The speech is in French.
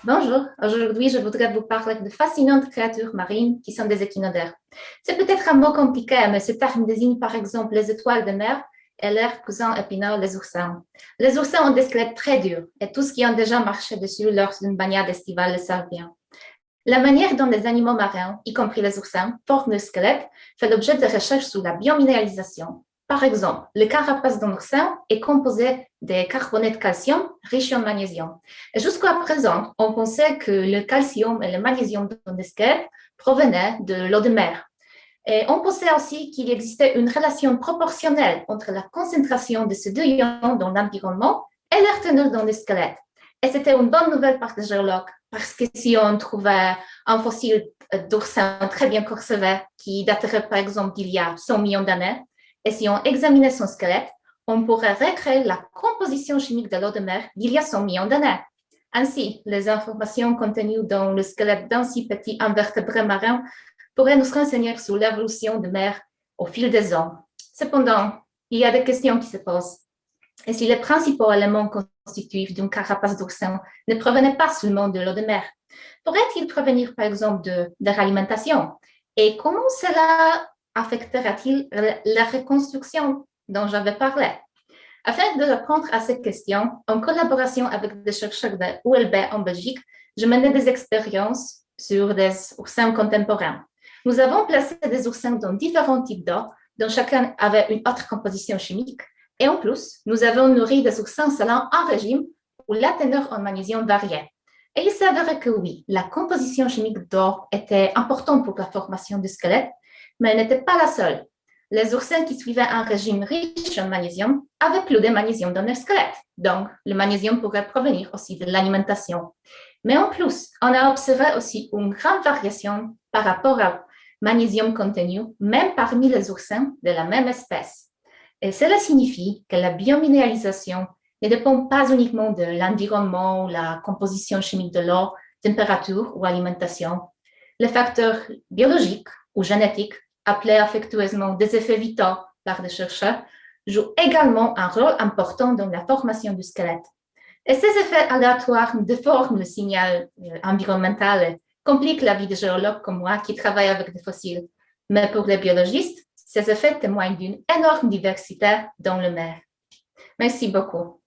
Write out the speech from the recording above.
Bonjour, aujourd'hui je voudrais vous parler de fascinantes créatures marines qui sont des échinodermes. C'est peut-être un mot compliqué, mais ce terme désigne par exemple les étoiles de mer et leurs cousins épineux, les oursins. Les oursins ont des squelettes très durs et tous qui ont déjà marché dessus lors d'une baignade estivale le savent bien. La manière dont les animaux marins, y compris les oursins, forment le squelette fait l'objet de recherches sur la biominéralisation. Par exemple, le carapace d'un oursin est composé de carbonate de calcium riche en magnésium. Et jusqu'à présent, on pensait que le calcium et le magnésium dans le squelette provenaient de l'eau de mer. Et on pensait aussi qu'il existait une relation proportionnelle entre la concentration de ces deux ions dans l'environnement et leur teneur dans le squelette. Et c'était une bonne nouvelle pour les géologues, parce que si on trouvait un fossile d'oursin très bien conservé qui daterait par exemple d'il y a 100 millions d'années, et si on examinait son squelette, on pourrait recréer la composition chimique de l'eau de mer d'il y a 100 millions d'années. Ainsi, les informations contenues dans le squelette d'un si petit invertébré marin pourraient nous renseigner sur l'évolution de mer au fil des ans. Cependant, il y a des questions qui se posent. Et si les principaux éléments constitutifs d'une carapace d'oursin ne provenaient pas seulement de l'eau de mer, pourraient-ils provenir par exemple de leur alimentation? Et comment cela affectera-t-il la reconstruction dont j'avais parlé? Afin de répondre à ces questions, en collaboration avec des chercheurs de ULB en Belgique, je menais des expériences sur des oursins contemporains. Nous avons placé des oursins dans différents types d'eau, dont chacun avait une autre composition chimique. Et en plus, nous avons nourri des oursins selon un régime où la teneur en magnésium variait. Et il s'avérait que oui, la composition chimique d'eau était importante pour la formation du squelette, mais elle n'était pas la seule. Les oursins qui suivaient un régime riche en magnésium avaient plus de magnésium dans leur squelette. Donc, le magnésium pourrait provenir aussi de l'alimentation. Mais en plus, on a observé aussi une grande variation par rapport au magnésium contenu, même parmi les oursins de la même espèce. Et cela signifie que la biominéralisation ne dépend pas uniquement de l'environnement ou la composition chimique de l'eau, température ou alimentation. Les facteurs biologiques ou génétiques, appelés affectueusement des effets vitaux par les chercheurs, jouent également un rôle important dans la formation du squelette. Et ces effets aléatoires déforment le signal environnemental et compliquent la vie des géologues comme moi qui travaillent avec des fossiles. Mais pour les biologistes, ces effets témoignent d'une énorme diversité dans le mer. Merci beaucoup.